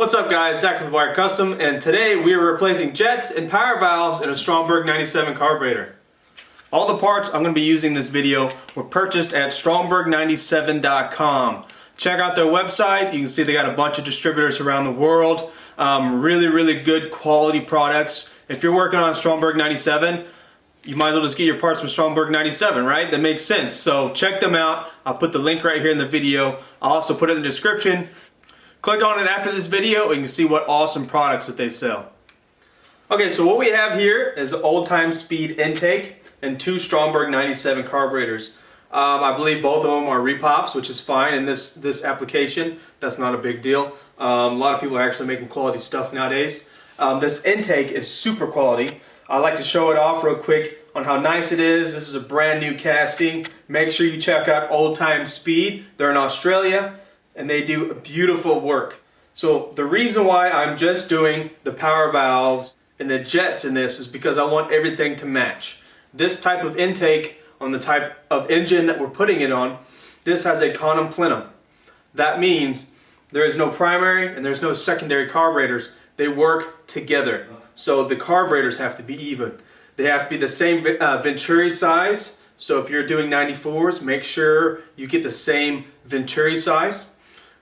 What's up guys, Zach with Wire Custom, and today we are replacing jets and power valves in a Stromberg 97 carburetor. All the parts I'm going to be using in this video were purchased at Stromberg97.com. Check out their website. You can see they got a bunch of distributors around the world. Really good quality products. If you're working on a Stromberg 97, you might as well just get your parts from Stromberg 97, right? That makes sense. So check them out. I'll put the link right here in the video. I'll also put it in the description. Click on it after this video and you can see what awesome products that they sell. Okay, so what we have here is an old time speed intake and two Stromberg 97 carburetors. I believe both of them are repops, which is fine in this application. That's not a big deal. A lot of people are actually making quality stuff nowadays. This intake is super quality. I'd like to show it off real quick on how nice it is. This is a brand new casting. Make sure you check out Old Time Speed. They're in Australia and they do beautiful work. So the reason why I'm just doing the power valves and the jets in this is because I want everything to match. This type of intake on the type of engine that we're putting it on, this has a condom plenum. That means there is no primary and there's no secondary carburetors. They work together. So the carburetors have to be even. They have to be the same venturi size. So if you're doing 94s, make sure you get the same venturi size.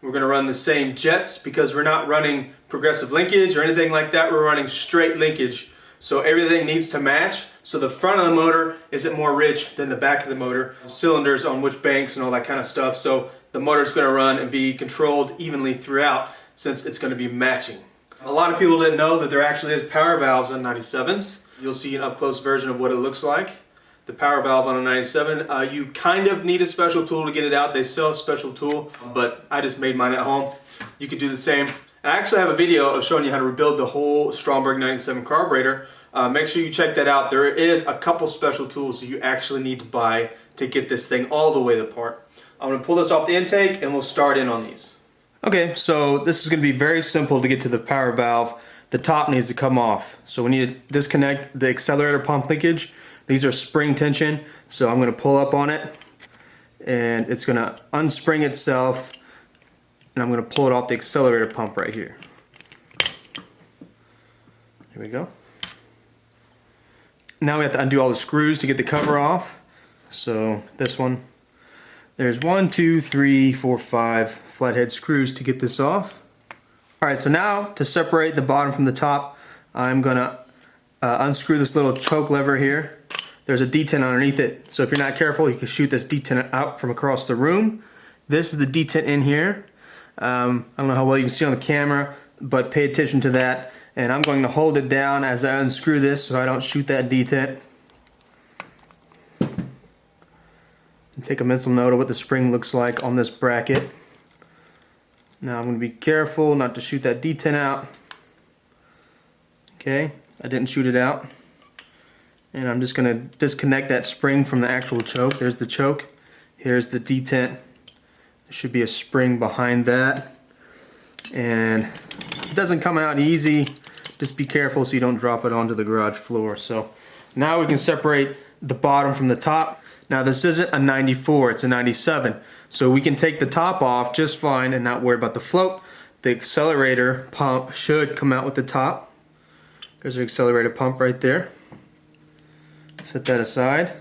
We're going to run the same jets because we're not running progressive linkage or anything like that. We're running straight linkage. So everything needs to match. So the front of the motor isn't more rich than the back of the motor. Cylinders on which banks and all that kind of stuff. So the motor's going to run and be controlled evenly throughout since it's going to be matching. A lot of people didn't know that there actually is power valves on 97s. You'll see an up-close version of what it looks like. The power valve on a 97, you kind of need a special tool to get it out. They sell a special tool, but I just made mine at home. You could do the same. I actually have a video of showing you how to rebuild the whole Stromberg 97 carburetor. Make sure you check that out. There is a couple special tools that you actually need to buy to get this thing all the way apart. I'm going to pull this off the intake and we'll start in on these. Okay, so this is going to be very simple to get to the power valve. The top needs to come off. So we need to disconnect the accelerator pump linkage. These are spring tension, so I'm going to pull up on it and it's going to unspring itself and I'm going to pull it off the accelerator pump right here. Here we go. Now we have to undo all the screws to get the cover off. So this one, there's 1, 2, 3, 4, 5 flathead screws to get this off. Alright, so now to separate the bottom from the top, I'm going to unscrew this little choke lever here. There's a detent underneath it, so if you're not careful you can shoot this detent out from across the room. This is the detent in here. I don't know how well you can see on the camera, but pay attention to that. And I'm going to hold it down as I unscrew this so I don't shoot that detent. And take a mental note of what the spring looks like on this bracket. Now I'm going to be careful not to shoot that detent out. Okay, I didn't shoot it out. And I'm just going to disconnect that spring from the actual choke. There's the choke. Here's the detent. There should be a spring behind that. And it doesn't come out easy. Just be careful so you don't drop it onto the garage floor. So now we can separate the bottom from the top. Now this isn't a 94, it's a 97. So we can take the top off just fine and not worry about the float. The accelerator pump should come out with the top. There's the accelerator pump right there. Set that aside.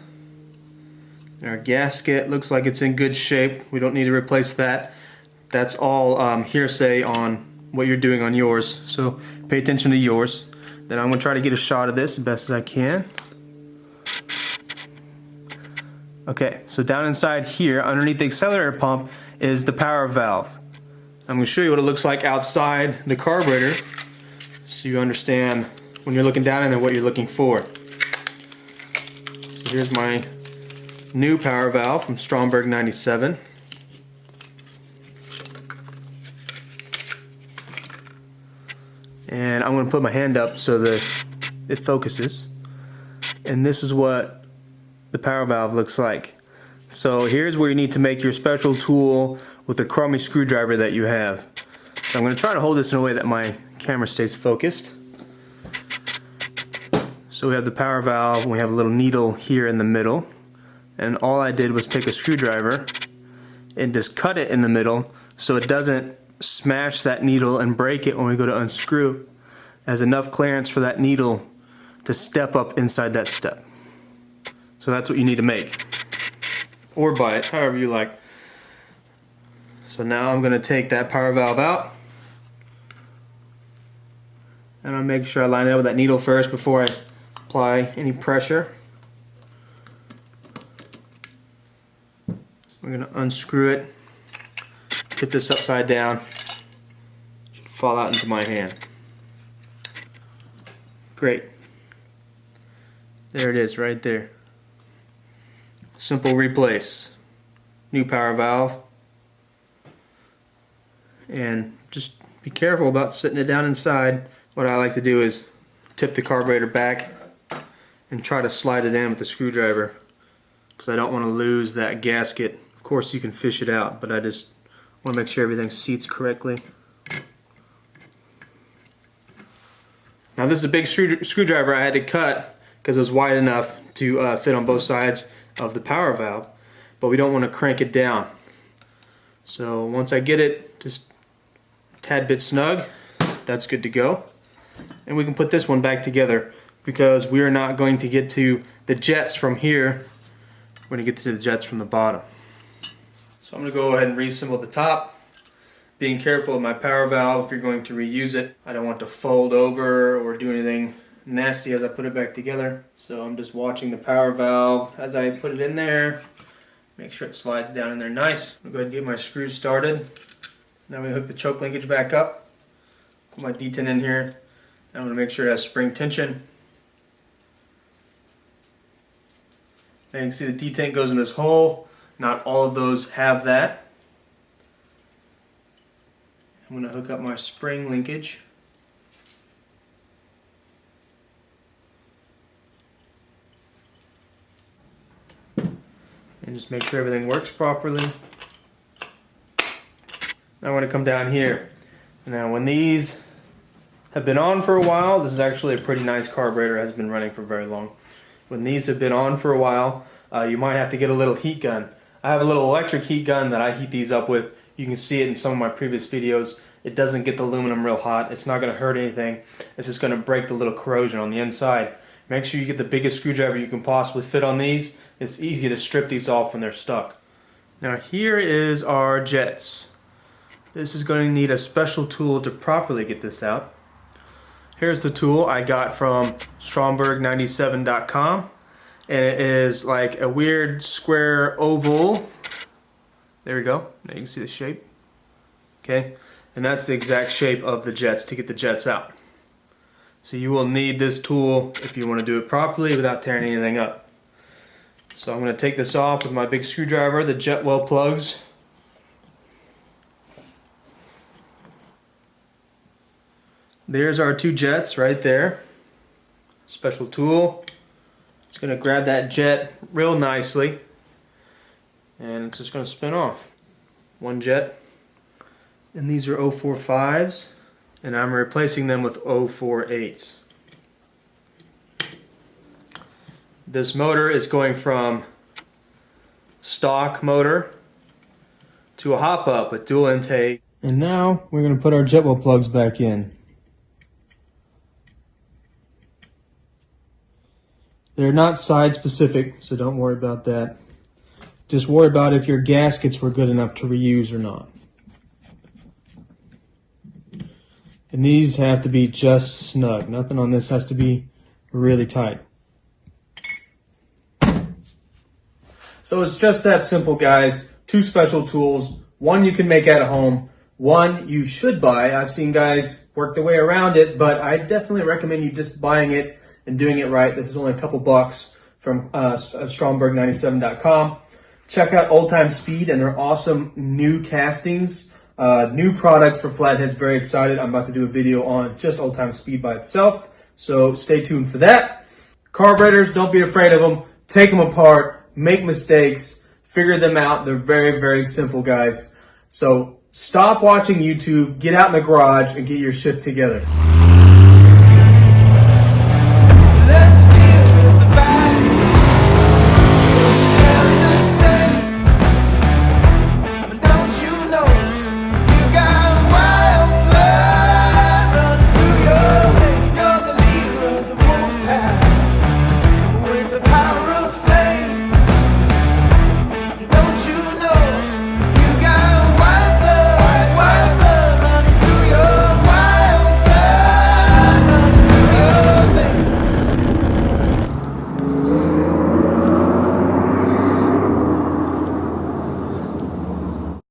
Our gasket looks like it's in good shape. We don't need to replace that. That's all hearsay on what you're doing on yours. So pay attention to yours. Then I'm going to try to get a shot of this as best as I can. Okay, so down inside here, underneath the accelerator pump, is the power valve. I'm going to show you what it looks like outside the carburetor so you understand when you're looking down in there what you're looking for. So here's my new power valve from Stromberg 97. And I'm going to put my hand up so that it focuses. And this is what the power valve looks like. So here's where you need to make your special tool with the chromy screwdriver that you have. So I'm going to try to hold this in a way that my camera stays focused. So we have the power valve and we have a little needle here in the middle. And all I did was take a screwdriver and just cut it in the middle so it doesn't smash that needle and break it when we go to unscrew, has enough clearance for that needle to step up inside that step. So that's what you need to make. Or buy it, however you like. So now I'm going to take that power valve out. And I'll make sure I line it up with that needle first before I apply any pressure. We're going to unscrew it, put this upside down. It should fall out into my hand. Great. There it is right there. Simple replace. New power valve. And just be careful about sitting it down inside. What I like to do is tip the carburetor back and try to slide it in with the screwdriver, because I don't want to lose that gasket. Of course you can fish it out, but I just want to make sure everything seats correctly. Now this is a big screwdriver I had to cut because it was wide enough to fit on both sides of the power valve, but we don't want to crank it down. So once I get it just a tad bit snug, that's good to go. And we can put this one back together because we are not going to get to the jets from here. We're going to get to the jets from the bottom. So I'm going to go ahead and reassemble the top. Being careful of my power valve if you're going to reuse it. I don't want to fold over or do anything nasty as I put it back together. So I'm just watching the power valve as I put it in there. Make sure it slides down in there nice. I'm going to go ahead and get my screws started. Now we hook the choke linkage back up. Put my D10 in here. I'm going to make sure it has spring tension. Now you can see the D10 goes in this hole. Not all of those have that. I'm going to hook up my spring linkage. And just make sure everything works properly. Now I'm going to come down here. Now when these have been on for a while, this is actually a pretty nice carburetor, has been running for very long. When these have been on for a while, you might have to get a little heat gun. I have a little electric heat gun that I heat these up with. You can see it in some of my previous videos. It doesn't get the aluminum real hot. It's not going to hurt anything. It's just going to break the little corrosion on the inside. Make sure you get the biggest screwdriver you can possibly fit on these. It's easy to strip these off when they're stuck. Now here is our jets. This is going to need a special tool to properly get this out. Here's the tool I got from Stromberg97.com, and it is like a weird square oval. There we go. Now you can see the shape. Okay, and that's the exact shape of the jets to get the jets out. So you will need this tool if you want to do it properly without tearing anything up. So I'm going to take this off with my big screwdriver, the jet well plugs. There's our two jets right there. Special tool. It's going to grab that jet real nicely, and it's just going to spin off. One jet. And these are 045s, and I'm replacing them with 048s. This motor is going from stock motor to a hop-up with dual intake. And now we're going to put our jet well plugs back in. They're not side specific, so don't worry about that. Just worry about if your gaskets were good enough to reuse or not. And these have to be just snug. Nothing on this has to be really tight. So it's just that simple, guys. Two special tools. One you can make at home. One you should buy. I've seen guys work their way around it, but I definitely recommend you just buying it and doing it right. This is only a couple bucks from Stromberg97.com. Check out Old Time Speed and their awesome new castings. New products for flatheads. Very excited. I'm about to do a video on just Old Time Speed by itself. So stay tuned for that. Carburetors, don't be afraid of them. Take them apart. Make mistakes. Figure them out. They're very, very simple, guys. So stop watching YouTube. Get out in the garage and get your shit together.